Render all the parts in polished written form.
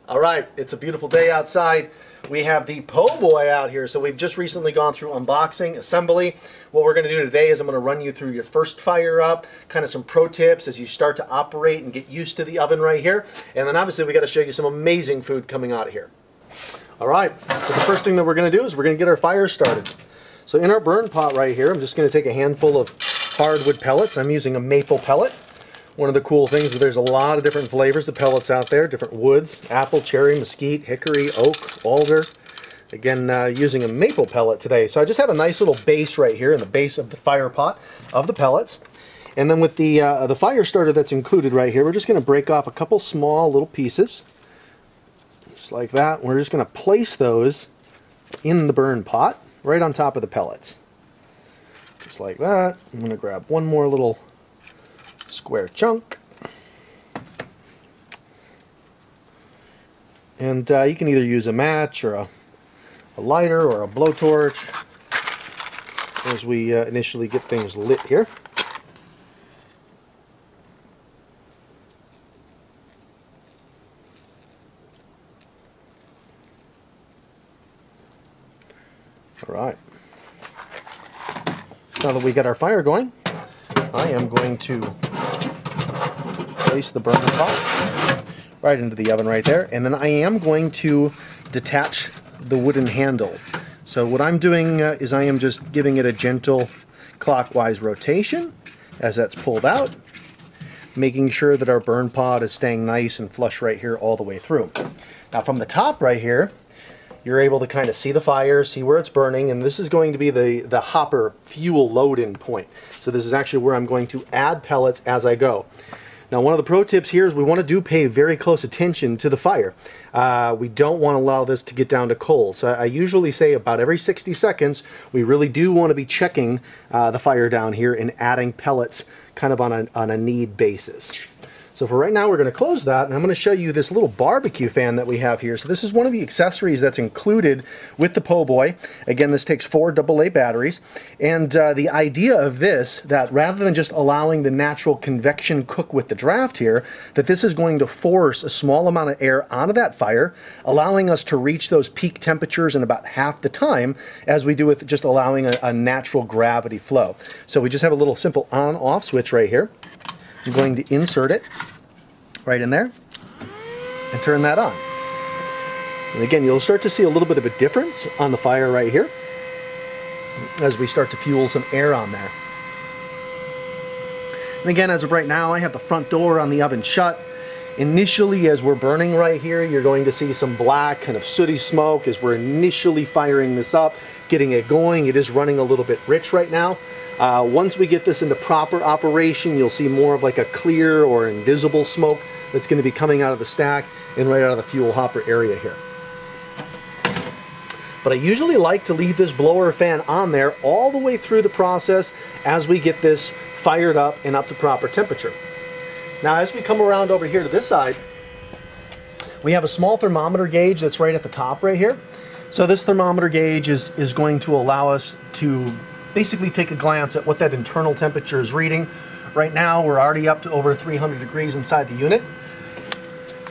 All right, it's a beautiful day outside. We have the Poboy out here. So we've just recently gone through unboxing, assembly. What we're going to do today is I'm going to run you through your first fire up, kind of some pro tips as you start to operate and get used to the oven right here. And then obviously we got to show you some amazing food coming out of here. All right, so the first thing that we're going to do is we're going to get our fire started. So in our burn pot right here, I'm just going to take a handful of hardwood pellets. I'm using a maple pellet. One of the cool things is there's a lot of different flavors of pellets out there, different woods, apple, cherry, mesquite, hickory, oak, alder. Again, using a maple pellet today. So I just have a nice little base right here in the base of the fire pot of the pellets. And then with the fire starter that's included right here, we're just going to break off a couple small little pieces. Just like that. We're just going to place those in the burn pot right on top of the pellets. Just like that. I'm going to grab one more little square chunk, and you can either use a match or a lighter or a blowtorch as we initially get things lit here. All right, now that we got our fire going, I am going to place the burner pot right into the oven right there, and then I am going to detach the wooden handle. So what I'm doing is I am just giving it a gentle clockwise rotation as that's pulled out, making sure that our burn pot is staying nice and flush right here all the way through. Now from the top right here, you're able to kind of see the fire, see where it's burning, and this is going to be the hopper fuel load-in point. So this is actually where I'm going to add pellets as I go. Now one of the pro tips here is we want to pay very close attention to the fire. We don't want to allow this to get down to coals. So I usually say about every 60 seconds, we really do want to be checking the fire down here and adding pellets kind of on a need basis. So for right now, we're going to close that, and I'm going to show you this little barbecue fan that we have here. So this is one of the accessories that's included with the Poboy. Again, this takes 4 AA batteries, and the idea of this, that rather than just allowing the natural convection cook with the draft here, that this is going to force a small amount of air onto that fire, allowing us to reach those peak temperatures in about half the time as we do with just allowing a natural gravity flow. So we just have a little simple on-off switch right here. I'm going to insert it right in there and turn that on. And again, you'll start to see a little bit of a difference on the fire right here as we start to fuel some air on there. And again, as of right now, I have the front door on the oven shut. Initially, as we're burning right here, you're going to see some black kind of sooty smoke as we're initially firing this up, getting it going. It is running a little bit rich right now. Once we get this into proper operation, you'll see more of like a clear or invisible smoke that's going to be coming out of the stack and right out of the fuel hopper area here. But I usually like to leave this blower fan on there all the way through the process as we get this fired up and up to proper temperature. Now as we come around over here to this side, we have a small thermometer gauge that's right at the top right here. So this thermometer gauge is going to allow us to basically take a glance at what that internal temperature is reading. Right now we're already up to over 300 degrees inside the unit.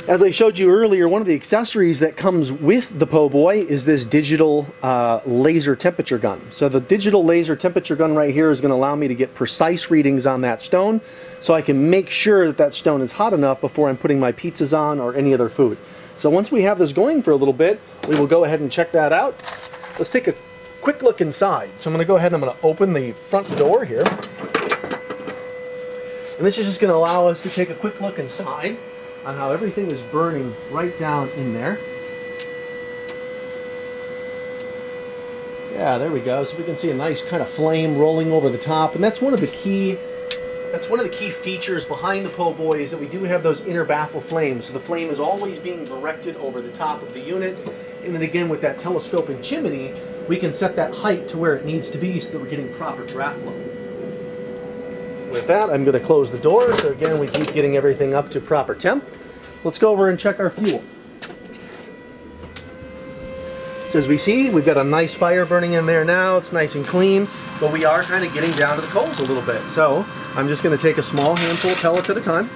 As I showed you earlier, one of the accessories that comes with the Poboy is this digital laser temperature gun. So the digital laser temperature gun right here is going to allow me to get precise readings on that stone so I can make sure that that stone is hot enough before I'm putting my pizzas on or any other food. So once we have this going for a little bit, we will go ahead and check that out. Let's take a quick look inside. So I'm going to go ahead and I'm going to open the front door here. And this is just going to allow us to take a quick look inside on how everything is burning right down in there. Yeah, there we go. So we can see a nice kind of flame rolling over the top, and that's one of the key features behind the Poboy is that we do have those inner baffle flames. So the flame is always being directed over the top of the unit. And then again, with that telescoping chimney, we can set that height to where it needs to be so that we're getting proper draft flow. With that, I'm going to close the door. So again, we keep getting everything up to proper temp. Let's go over and check our fuel. So as we see, we've got a nice fire burning in there now. It's nice and clean, but we are kind of getting down to the coals a little bit. So I'm just going to take a small handful of pellets at a time.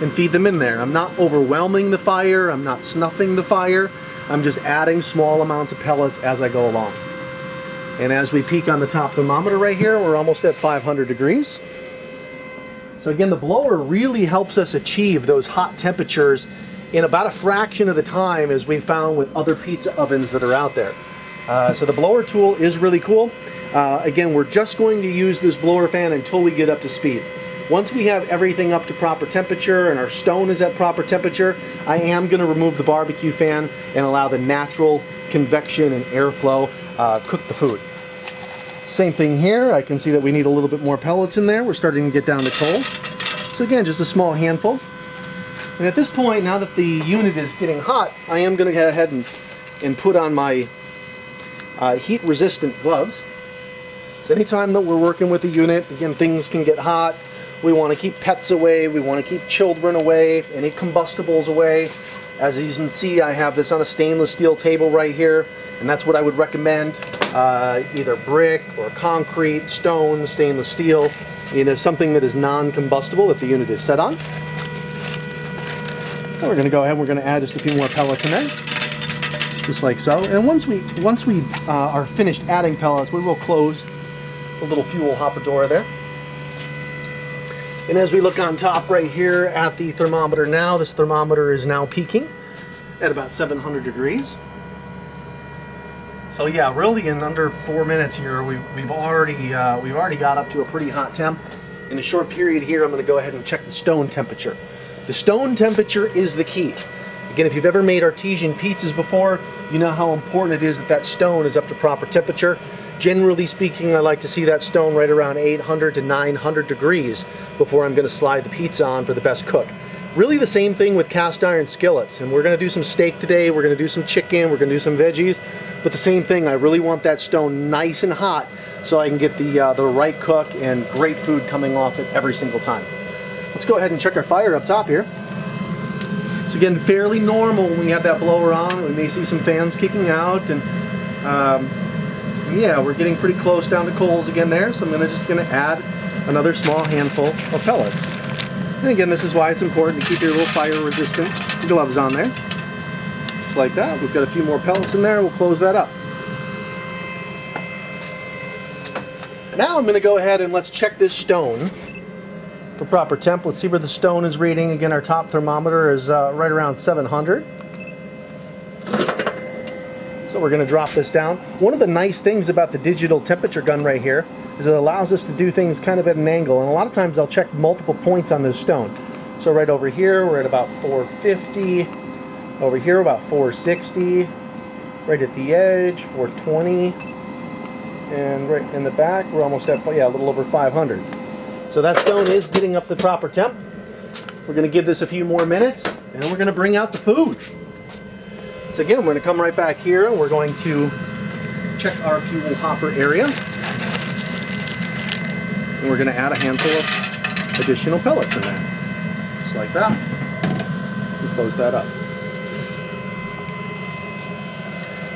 and feed them in there. I'm not overwhelming the fire, I'm not snuffing the fire, I'm just adding small amounts of pellets as I go along. And as we peek on the top thermometer right here, we're almost at 500 degrees. So again, the blower really helps us achieve those hot temperatures in about a fraction of the time as we found with other pizza ovens that are out there. So the blower tool is really cool. Again, we're just going to use this blower fan until we get up to speed. Once we have everything up to proper temperature and our stone is at proper temperature, I am going to remove the barbecue fan and allow the natural convection and airflow cook the food. Same thing here. I can see that we need a little bit more pellets in there. We're starting to get down to coal. So again, just a small handful. And at this point, now that the unit is getting hot, I am going to go ahead and put on my heat-resistant gloves. So anytime that we're working with the unit, again, things can get hot. We want to keep pets away. We want to keep children away, any combustibles away. As you can see, I have this on a stainless steel table right here, and that's what I would recommend. Either brick or concrete, stone, stainless steel, you know, something that is non-combustible that the unit is set on. Now we're going to go ahead and we're going to add just a few more pellets in there, just like so. And once we are finished adding pellets, we will close the little fuel hopper door there. And as we look on top right here at the thermometer now, this thermometer is now peaking at about 700 degrees. So yeah, really in under 4 minutes here, we've already got up to a pretty hot temp. In a short period here, I'm going to go ahead and check the stone temperature. The stone temperature is the key. Again, if you've ever made artesian pizzas before, you know how important it is that that stone is up to proper temperature. Generally speaking, I like to see that stone right around 800 to 900 degrees before I'm going to slide the pizza on for the best cook. Really the same thing with cast iron skillets, and we're going to do some steak today, we're going to do some chicken, we're going to do some veggies, but the same thing, I really want that stone nice and hot so I can get the right cook and great food coming off it every single time. Let's go ahead and check our fire up top here. So again, fairly normal when we have that blower on. We may see some fans kicking out, and yeah, we're getting pretty close down to coals again there, so I'm just going to add another small handful of pellets. And again, this is why it's important to keep your little fire-resistant gloves on there. Just like that. We've got a few more pellets in there. We'll close that up. Now I'm going to go ahead and let's check this stone for proper temp. Let's see where the stone is reading. Again, our top thermometer is right around 700. So we're going to drop this down. One of the nice things about the digital temperature gun right here is it allows us to do things kind of at an angle, and a lot of times I'll check multiple points on this stone. So right over here we're at about 450, over here about 460, right at the edge 420, and right in the back we're almost at, yeah, a little over 500. So that stone is getting up the proper temp. We're going to give this a few more minutes and then we're going to bring out the food. So again, we're going to come right back here and we're going to check our fuel hopper area. And we're going to add a handful of additional pellets in there. Just like that. And close that up.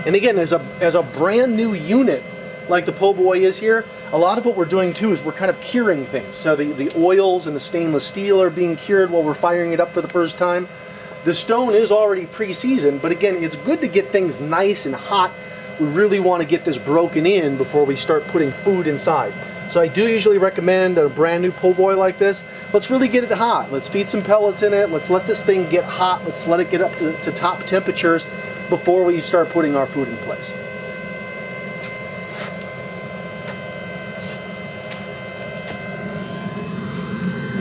And again, as a brand new unit like the Poboy is here, a lot of what we're doing too is we're kind of curing things. So the oils and the stainless steel are being cured while we're firing it up for the first time. The stone is already pre-seasoned, but again, it's good to get things nice and hot. We really want to get this broken in before we start putting food inside. So I do usually recommend a brand new Poboy like this. Let's really get it hot. Let's feed some pellets in it. Let's let this thing get hot. Let's let it get up to top temperatures before we start putting our food in place.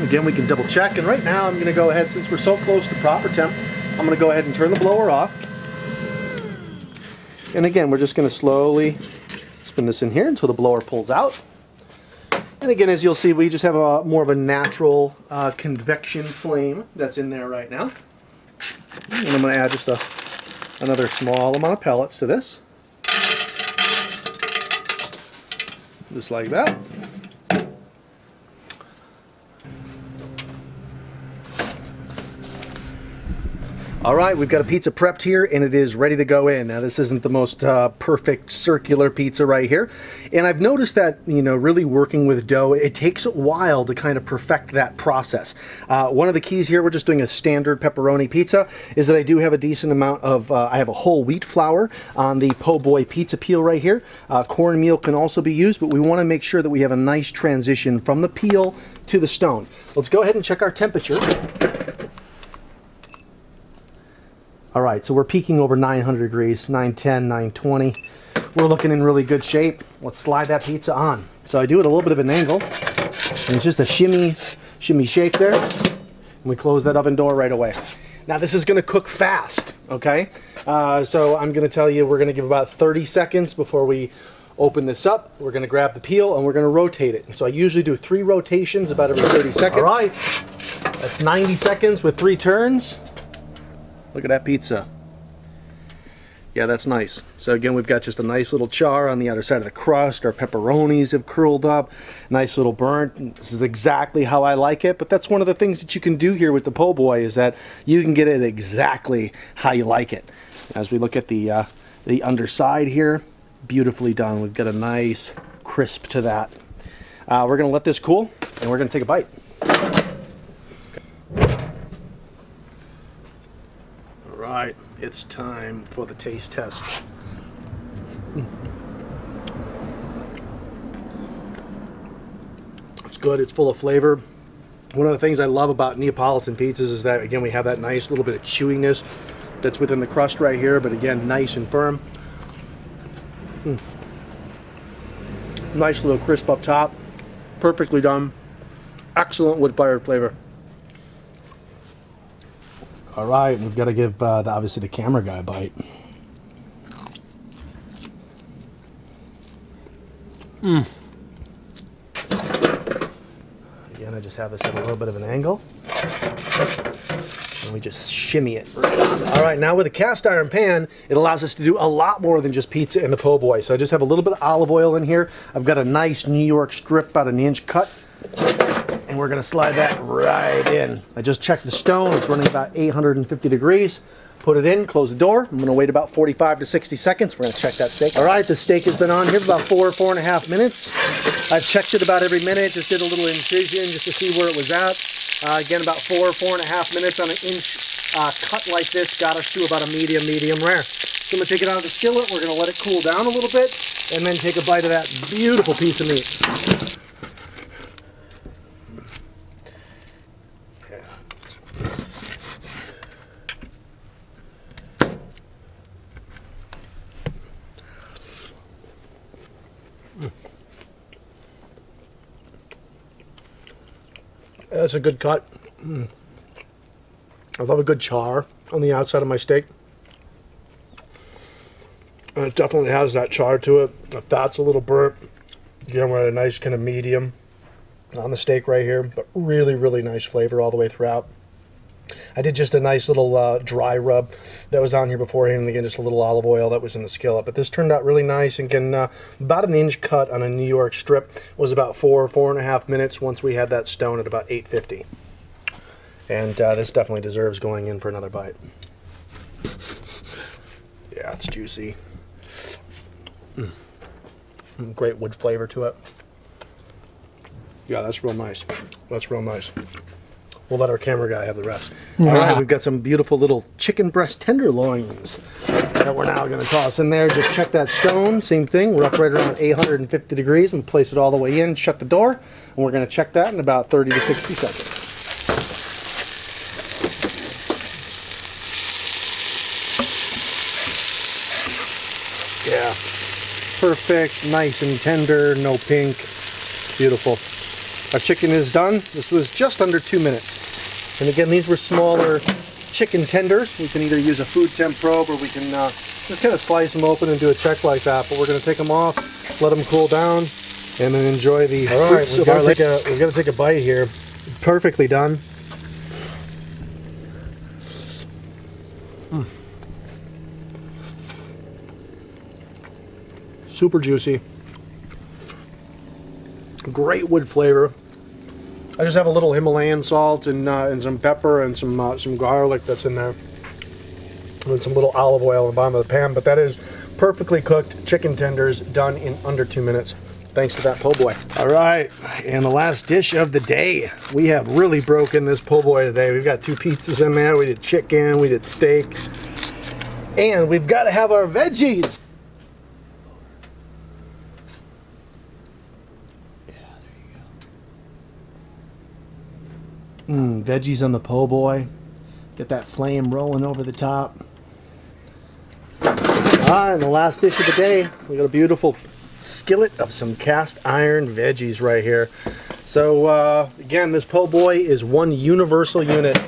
Again, we can double check, and right now I'm going to go ahead, since we're so close to proper temp, I'm going to go ahead and turn the blower off. And again, we're just going to slowly spin this in here until the blower pulls out. And again, as you'll see, we just have a more of a natural convection flame that's in there right now. And I'm going to add just another small amount of pellets to this. Just like that. All right, we've got a pizza prepped here and it is ready to go in. Now this isn't the most perfect circular pizza right here. And I've noticed that, you know, really working with dough, it takes a while to kind of perfect that process. One of the keys here, we're just doing a standard pepperoni pizza, is that I do have a decent amount of, I have a whole wheat flour on the po' boy pizza peel right here. Cornmeal can also be used, but we want to make sure that we have a nice transition from the peel to the stone. Let's go ahead and check our temperature. All right, so we're peaking over 900 degrees, 910, 920. We're looking in really good shape. Let's slide that pizza on. So I do it a little bit of an angle, and it's just a shimmy shake there, and we close that oven door right away. Now this is gonna cook fast, okay? So I'm gonna tell you, we're gonna give about 30 seconds before we open this up. We're gonna grab the peel and we're gonna rotate it. So I usually do 3 rotations about every 30 seconds. All right, that's 90 seconds with 3 turns. Look at that pizza. Yeah, that's nice. So again, we've got just a nice little char on the outer side of the crust. Our pepperonis have curled up. Nice little burnt. This is exactly how I like it, but that's one of the things that you can do here with the po' boy, is that you can get it exactly how you like it. As we look at the underside here, beautifully done. We've got a nice crisp to that. We're gonna let this cool and we're gonna take a bite. Right, it's time for the taste test. It's good, it's full of flavor. One of the things I love about Neapolitan pizzas is that, again, we have that nice little bit of chewiness that's within the crust right here, but again, nice and firm. Nice little crisp up top, perfectly done. Excellent wood-fired flavor. All right, we've got to give obviously the camera guy a bite. Again, I just have this at a little bit of an angle. And we just shimmy it right on. All right, now with a cast iron pan, it allows us to do a lot more than just pizza and the po' boy. So I just have a little bit of olive oil in here. I've got a nice New York strip, about an inch cut. And we're gonna slide that right in. I just checked the stone, it's running about 850 degrees. Put it in, close the door. I'm gonna wait about 45 to 60 seconds. We're gonna check that steak. All right, the steak has been on here for about 4.5 minutes. I've checked it about every minute, just did a little incision just to see where it was at. Again, about 4.5 minutes on an inch cut like this got us to about a medium rare. So I'm gonna take it out of the skillet, we're gonna let it cool down a little bit, and then take a bite of that beautiful piece of meat. That's a good cut. I love a good char on the outside of my steak. And it definitely has that char to it. The fat's a little burnt. Again, we're at a nice kind of medium on the steak right here, but really, really nice flavor all the way throughout. I did just a nice little dry rub that was on here beforehand, and again, just a little olive oil that was in the skillet. But this turned out really nice, and again, about an inch cut on a New York strip. Was about 4.5 minutes once we had that stone at about 850. And this definitely deserves going in for another bite. Yeah, it's juicy. Great wood flavor to it. Yeah, that's real nice. That's real nice. We'll let our camera guy have the rest. All right, we've got some beautiful little chicken breast tenderloins that we're now going to toss in there. Just check that stone, same thing. We're up right around 850 degrees and place it all the way in, shut the door, and we're going to check that in about 30 to 60 seconds. Yeah, perfect, nice and tender, no pink, beautiful. Our chicken is done. This was just under 2 minutes. And again, these were smaller chicken tenders. We can either use a food temp probe or we can just kind of slice them open and do a check like that. But we're going to take them off, let them cool down, and then enjoy the fruits of our we've got to take a bite here. Perfectly done. Super juicy. Great wood flavor. I just have a little Himalayan salt and some pepper and some garlic that's in there. with some little olive oil in the bottom of the pan, but that is perfectly cooked chicken tenders done in under 2 minutes. Thanks to that po' boy. All right, and the last dish of the day. We have really broken this po' boy today. We've got 2 pizzas in there. We did chicken, we did steak, and we've got to have our veggies. Yeah, there you go. Veggies on the po' boy. Get that flame rolling over the top. And the last dish of the day, we got a beautiful skillet of some cast iron veggies right here. So again, this po' boy is one universal unit,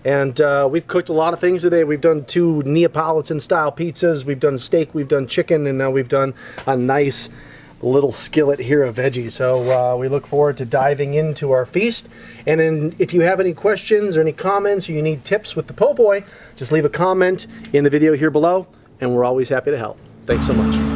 and we've cooked a lot of things today. We've done 2 Neapolitan style pizzas, we've done steak, we've done chicken, and now we've done a nice little skillet here of veggies. So we look forward to diving into our feast. And then if you have any questions or any comments, or you need tips with the po' boy, just leave a comment in the video here below, and we're always happy to help. Thanks so much.